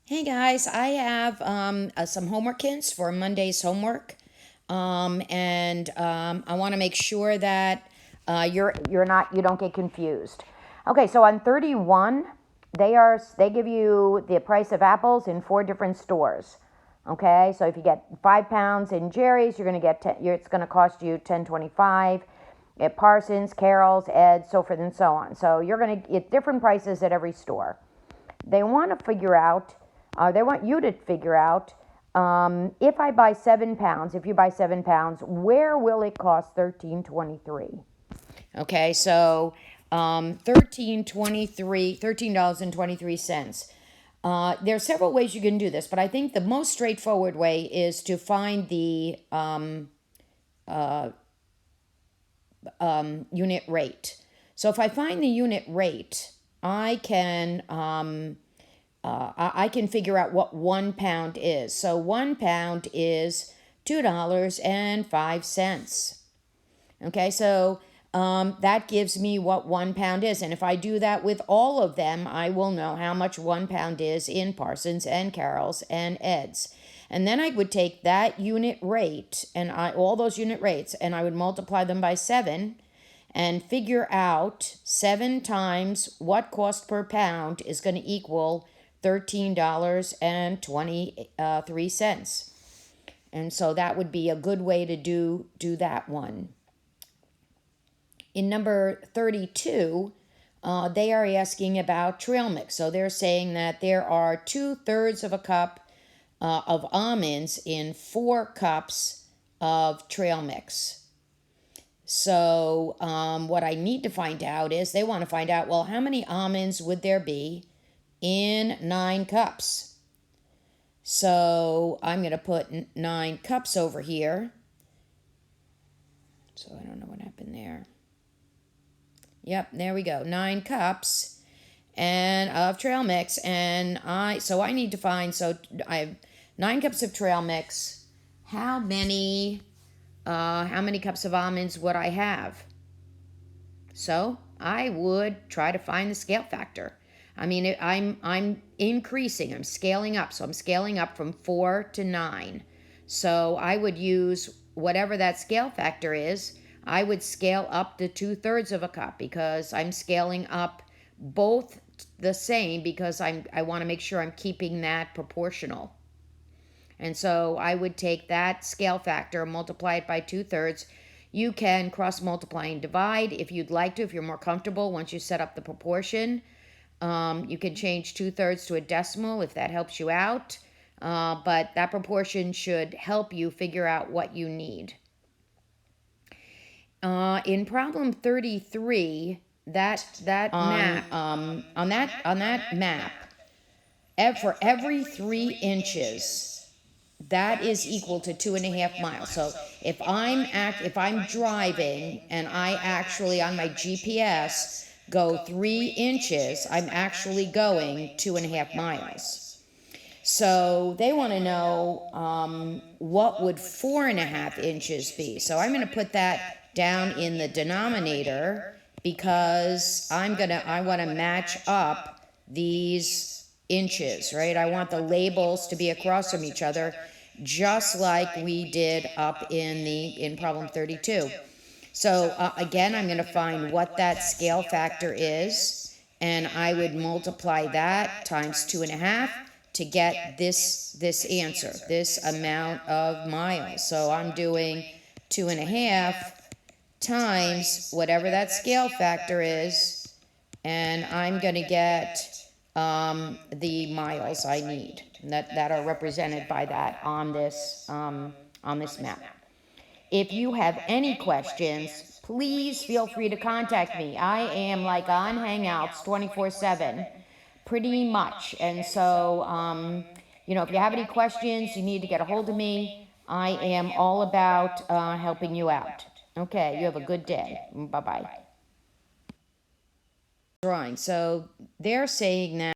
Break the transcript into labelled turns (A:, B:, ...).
A: Hey guys, I have some homework hints for Monday's homework, I want to make sure that you don't get confused. Okay, so on 31, they give you the price of apples in 4 different stores. Okay, so if you get 5 pounds in Jerry's, you're gonna get it's gonna cost you $10.25. At Parsons, Carroll's, Ed's, so forth and so on. So you're gonna get different prices at every store. They want to figure out, they want you to figure out, if I buy 7 pounds, if you buy 7 pounds, where will it cost $13.23? Okay, so $13.23. There are several ways you can do this, but I think the most straightforward way is to find the unit rate. So if I find the unit rate, I can figure out what 1 pound is. So 1 pound is $2.05. Okay, so that gives me what 1 pound is. And if I do that with all of them, I will know how much 1 pound is in Parsons and Carroll's and Ed's. And then I would take that unit rate and all those unit rates, and I would multiply them by 7 and figure out 7 times what cost per pound is going to equal $13.23. And so that would be a good way to do that one. In number 32, they are asking about trail mix. So they're saying that there are 2/3 of a cup of almonds in 4 cups of trail mix. So what I need to find out is they want to find out, well, how many almonds would there be in 9 cups? So I'm going to put 9 cups over here. So I don't know what happened there. Yep, there we go. 9 cups and of trail mix, and I need to find, so I have 9 cups of trail mix. How many cups of almonds would I have? So I would try to find the scale factor. I mean, I'm increasing, I'm scaling up. So I'm scaling up from 4 to 9. So I would use whatever that scale factor is. I would scale up to 2/3 of a cup because I'm scaling up both the same because I want to make sure I'm keeping that proportional. And so I would take that scale factor, multiply it by 2/3. You can cross multiply and divide if you'd like to, if you're more comfortable once you set up the proportion. You can change 2/3 to a decimal if that helps you out. But that proportion should help you figure out what you need. In problem 33, that map, on that map, for every 3 inches, that is equal to 2.5 miles. So if I'm driving and I actually on my GPS go 3 inches, I'm actually going 2.5 miles. So they want to know what would 4.5 inches be. So I'm going to put that down in the denominator because I want to match up these inches, right? I want the labels to be across from each other, just like we did up in problem 32. So again, I'm going to find what that scale factor is, and I would multiply that times 2.5 to get this answer, this amount of miles. So I'm doing 2.5 times whatever that scale factor is, and I'm going to get the miles I need that are represented by that on this map. If you have any questions, please feel free to contact me. I am like on Hangouts 24/7, pretty much. And so, if you have any questions, you need to get a hold of me. I am all about helping you out. Okay, you have a good day. Bye-bye. Drawing. So they're saying that